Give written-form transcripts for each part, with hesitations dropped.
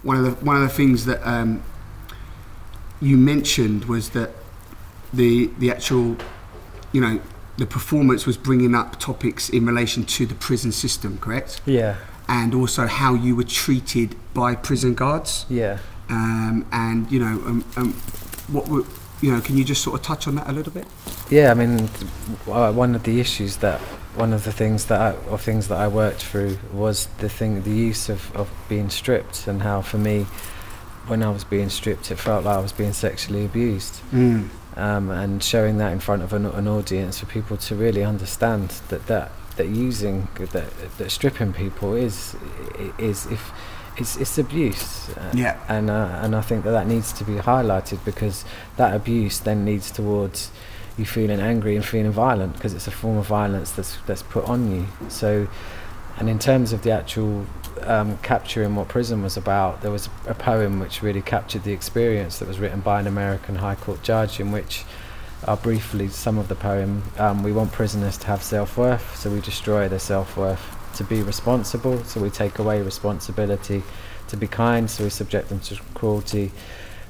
One of the things that you mentioned was that the actual, you know, the performance was bringing up topics in relation to the prison system, correct? Yeah. And also how you were treated by prison guards. Yeah. And you know, what were, you know, can you just sort of touch on that a little bit? Yeah, I mean, one of the things that I worked through was the use of being stripped, and how for me, when I was being stripped, it felt like I was being sexually abused. And showing that in front of an audience for people to really understand that stripping people is it's abuse. Yeah. And I think that needs to be highlighted, because that abuse then leads towards you feeling angry and feeling violent, because it's a form of violence that's put on you. So, and in terms of the actual capturing what prison was about, there was a poem which really captured the experience that was written by an American High Court judge, in which I'll briefly some of the poem. We want prisoners to have self-worth, so we destroy their self-worth. To be responsible, so we take away responsibility. To be kind, so we subject them to cruelty.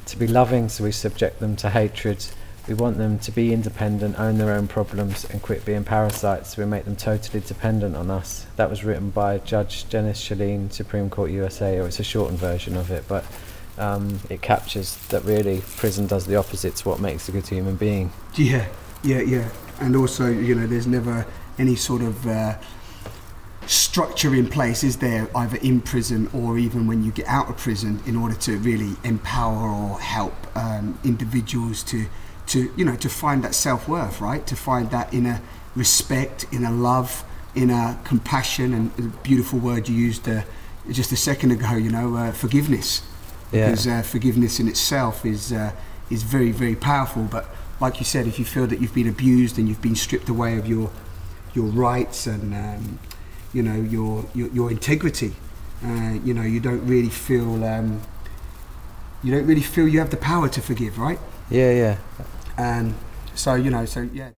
To be loving, so we subject them to hatred. We want them to be independent, own their own problems, and quit being parasites, so we make them totally dependent on us. That was written by Judge Janice Shalene, Supreme Court USA, or it's a shortened version of it, but it captures that really prison does the opposite to what makes a good human being. Yeah. And also, you know, there's never any sort of structure in place, is there, either in prison or even when you get out of prison, in order to really empower or help individuals to find that self-worth, right? To find that inner respect, inner love, inner compassion, and the beautiful word you used just a second ago, you know, forgiveness. Yeah. Because forgiveness in itself is very, very powerful. But like you said, if you feel that you've been abused and you've been stripped away of your rights and you know, your integrity, you know, you don't really feel you have the power to forgive, right? Yeah. So, you know, so yeah.